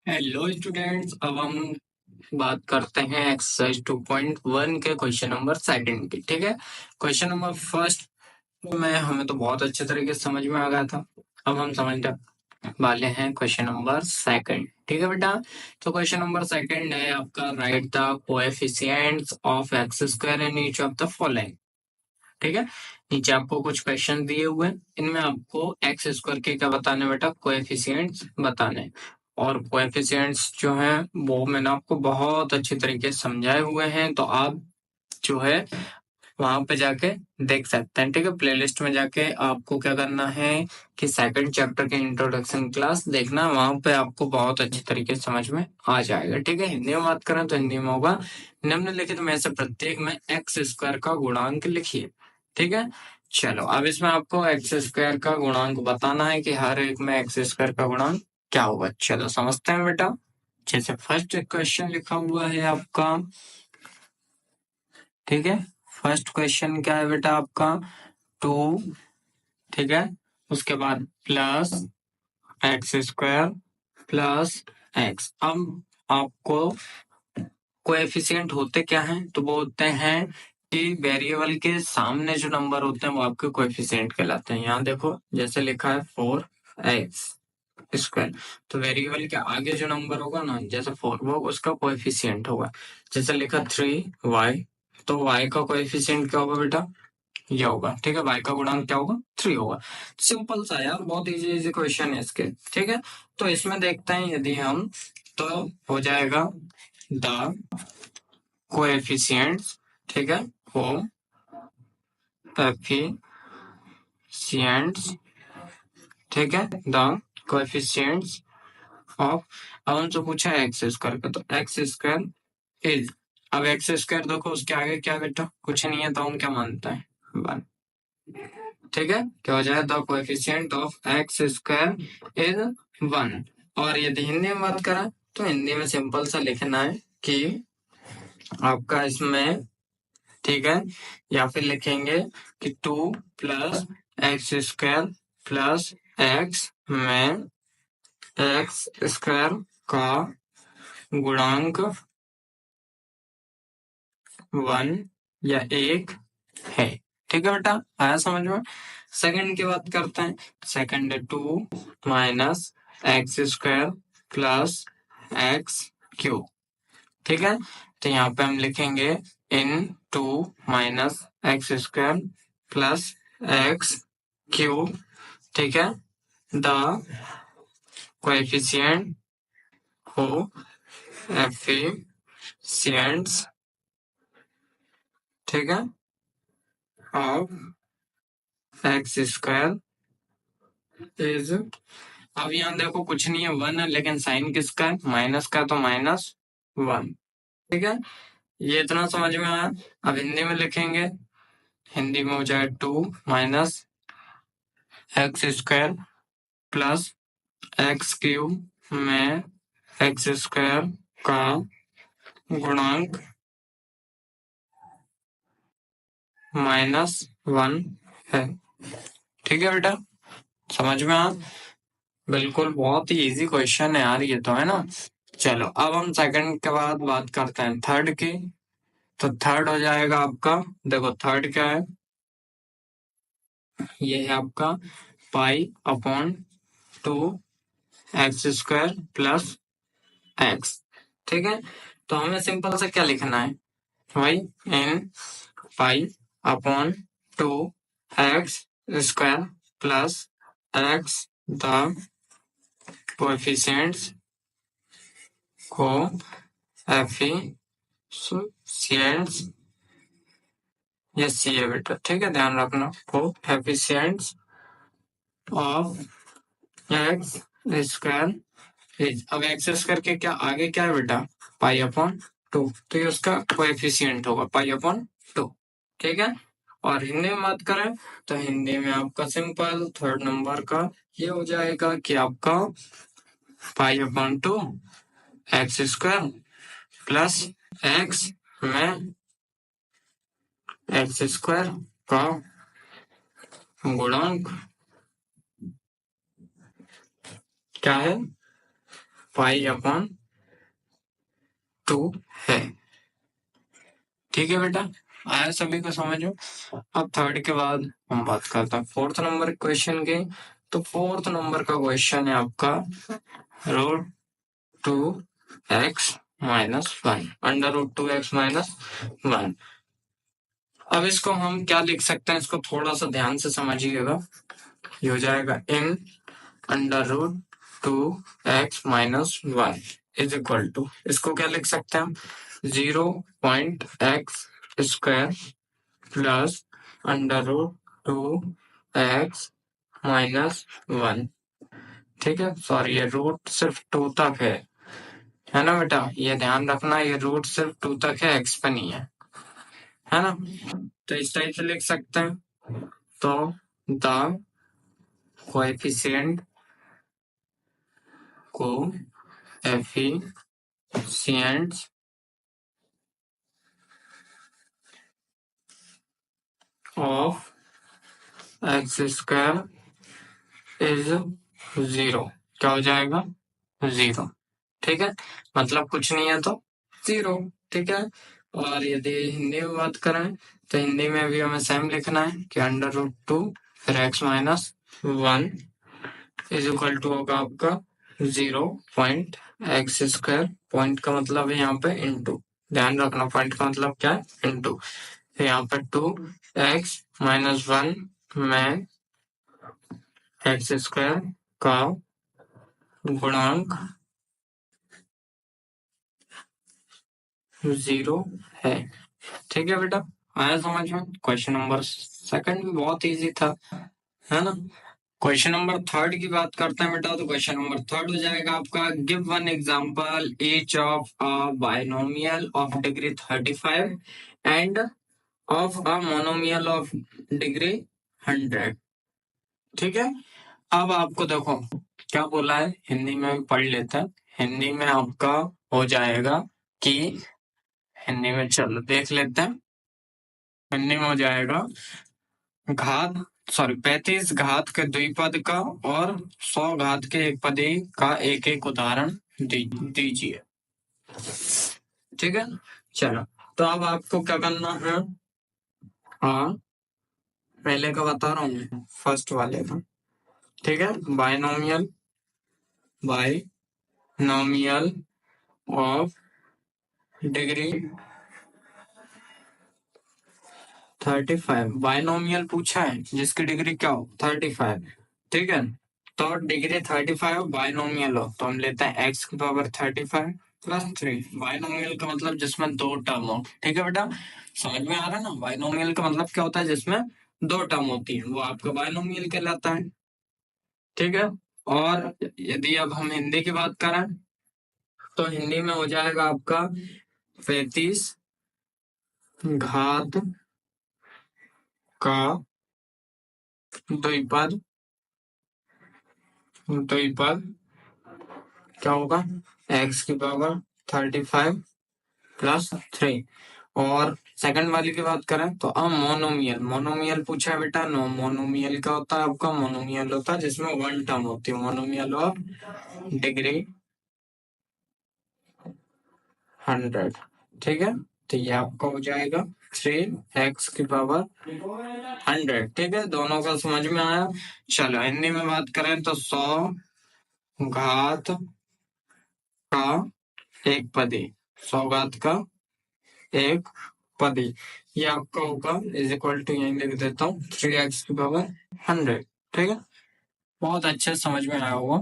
Hello students, अब हम बात करते हैं एक्सरसाइज 2.1 के क्वेश्चन नंबर सेकंड की। ठीक है, क्वेश्चन नंबर फर्स्ट में हमें तो बहुत अच्छे तरीके से समझ में आ गया था। अब हम समझने वाले हैं क्वेश्चन नंबर सेकंड। ठीक है बेटा, तो क्वेश्चन नंबर सेकंड है आपका, right the coefficients of x square in each of the following. ठीक है, नीचे आपको कुछ क्वेश्चन दिए हुए हैं, इनमें आपको एक्स स्क्वायर के क्या बताने बेटा, कोएफिशिएंट्स बताने। और कोएफिशिएंट्स जो हैं वो मैंने आपको बहुत अच्छे तरीके से समझाए हुए हैं, तो आप जो है वहां पे जाके देख सकते हैं। ठीक है, प्लेलिस्ट में जाके आपको क्या करना है कि सेकंड चैप्टर के इंट्रोडक्शन क्लास देखना, वहां पे आपको बहुत अच्छे तरीके से समझ में आ जाएगा। ठीक है, हिंदी में बात करें तो हिंदी में होगा, निम्नलिखित में से प्रत्येक में एक्स स्क्वायर का गुणांक लिखिए। ठीक है, चलो अब इसमें आपको एक्स स्क्वायर का गुणांक बताना है कि हर एक में एक्स स्क्वायर का गुणांक क्या होगा। चलो समझते हैं बेटा। जैसे फर्स्ट क्वेश्चन लिखा हुआ है आपका, ठीक है, फर्स्ट क्वेश्चन क्या है बेटा आपका, 2, ठीक है, उसके बाद plus x square plus x. अब आपको कोएफिशिएंट होते क्या हैं, तो वो होते हैं कि वेरिएबल के सामने जो नंबर होते हैं वो आपके कोएफिशिएंट कहलाते हैं। यहाँ देखो जैसे लिखा है 4x स्क्वायर, तो वेरिएबल के आगे जो नंबर होगा ना, जैसे 4, वो उसका कोएफिशिएंट होगा। जैसे लिखा 3y, तो y का कोएफिशिएंट क्या होगा बेटा, ये होगा। ठीक है, y का गुणांक क्या होगा, 3 होगा। सिंपल सा यार, बहुत इजी इजी क्वेश्चन है इसके। ठीक है, तो इसमें देखते हैं यदि हम, तो हो जाएगा द कोएफिशिएंट्स, ठीक है, कोएफिशिएंट्स, ठीक है, द कोएफिशिएंट्स ऑफ, अब हमसे पूछा है एक्स स्क्वायर का, तो एक्स स्क्वायर इज, अब एक्स स्क्वायर देखो उसके आगे क्या बेटा, कुछ नहीं है, तो हम क्या मानते हैं, 1। ठीक है, क्या हो जाए, the coefficient of x square is 1। और यदि हिंदी में बात करें तो हिंदी में सिंपल सा लिखना है कि आपका इसमें, ठीक है, या फिर लिखेंगे कि 2 plus x square plus x में एक्स स्क्वायर का गुणांक 1 या 1 है। ठीक है बेटा, आया समझ में। सेकंड की बात करते हैं, सेकंड है 2 minus x square plus x cube. ठीक है, तो यहाँ पे हम लिखेंगे इन 2 minus x square plus x cube. ठीक है, द कोएफिशिएंट कोएफिशिएंट्स, ठीक है, ऑफ एक्स स्क्वायर इज, अब यहाँ देखो कुछ नहीं है, 1 है, लेकिन साइन किसका है, माइनस का, तो -1। ठीक है, ये इतना समझ में आया। अब हिंदी में लिखेंगे, हिंदी में हो जाए 2 minus x square plus x cube में एक्स स्क्वायर का गुणांक -1 है। ठीक है बेटा, समझ में आ, बिल्कुल बहुत ही इजी क्वेश्चन है यार ये तो, है ना। चलो अब हम सेकंड के बाद बात करते हैं थर्ड की। तो थर्ड हो जाएगा आपका, देखो थर्ड क्या है, ये है आपका पाई upon 2 x square plus x. ठीक है, तो हमें सिंपल से क्या लिखना है, वही in pi upon 2 x square plus x, the coefficients coefficients, ये सी है बेटा। ठीक है, ध्यान रखना, coefficients of x square is, अब एक्स स्क्वायर के क्या आगे क्या है बेटा, पाई अपॉन 2, तो ये उसका कोएफिशिएंट होगा पाई अपॉन 2। ठीक है, और हिंदी में बात करें तो हिंदी में आपका सिंपल थर्ड नंबर का ये हो जाएगा कि आपका पाई upon 2 x square plus x में एक्स स्क्वायर का गुणांक क्या है, पाई/2 है। ठीक है बेटा, आया सभी को समझ में। अब थर्ड के बाद हम बात करते हैं फोर्थ नंबर क्वेश्चन की। तो फोर्थ नंबर का क्वेश्चन है आपका √2x-1 √2x-1। अब इसको हम क्या लिख सकते हैं, इसको थोड़ा सा ध्यान से समझिएगा। ये हो जाएगा इन √2x-1 इज इक्वल टू, इसको क्या लिख सकते हैं हम, 0.x² प्लस √2x-1। ठीक है, सॉरी ये रूट सिर्फ 2 तक है ना बेटा, ये ध्यान रखना, ये रूट सिर्फ 2 तक है, x पे नहीं है ना। तो इस टाइप से लिख सकते हैं। तो the coefficients of x² is 0। क्या हो जाएगा, 0। ठीक है, मतलब कुछ नहीं है तो 0। ठीक है, और यदि हिंदी में बात करें तो हिंदी में भी हमें सेम लिखना है कि √2 फिर x-1 इज इक्वल टू होगा आपका 0.x²। पॉइंट का मतलब है यहाँ पे इंटू, ध्यान रखना पॉइंट का मतलब क्या है, इंटू। यहाँ पे 2x-1 में x² का गुणांक 0 है। ठीक है बेटा, आया समझ में। क्वेश्चन नंबर सेकंड भी बहुत इजी था, है ना। क्वेश्चन नंबर थर्ड की बात करते हैं बेटा। तो क्वेश्चन नंबर थर्ड हो जाएगा आपका, give one example each of a binomial of degree 35 end of a monomial of degree 100। ठीक है, अब आपको देखो क्या बोला है, हिंदी में भी पढ़ लेते हैं। हिंदी में आपका हो जाएगा कि, हिंदी में चलो देख लेते हैं। हिंदी में हो जाएगा 35 घात के द्विपद का और 100 घात के एक पदी का एक एक उदाहरण दीजिए। ठीक है, चलो तो अब आपको क्या करना है, हाँ पहले का बता रहा हूँ, फर्स्ट वाले का। ठीक है, बाइनोमियल ऑफ डिग्री 35, बाइनोमियल पूछा है जिसकी डिग्री क्या हो 35। ठीक है, तो डिग्री 35 बाइनोमियल हो तो हम लेते हैं x की पावर 35 प्लस 3। बाइनोमियल का मतलब जिसमें 2 टर्म हो। ठीक है बेटा, समझ में आ रहा है ना, बाइनोमियल का मतलब क्या होता है, जिसमें 2 टर्म होती है वो आपका बाइनोमियल कहलाता है। ठीक है, और यदि अब हम हिंदी की बात करें तो हिंदी में हो जाएगा आपका 35 घात का द्विपद क्या होगा, x की पावर 35 प्लस 3। और सेकंड वाली की बात करें तो मोनोमियल पूछा है बेटा। नो मोनोमियल का होता है आपका, मोनोमियल होता है जिसमें 1 टर्म होती है, मोनोमियल ऑफ डिग्री 100। ठीक है, तो ये आपका हो जाएगा 3x की पावर 100। ठीक है, दोनों का समझ में आया। चलो हिंदी में बात करें तो 100 घात का एक पदी, 100 घात का एक पदी, ये आपका होगा इज इक्वल टू, यही लिख देता हूँ 3x की पावर 100। ठीक है, बहुत अच्छे समझ में आया होगा।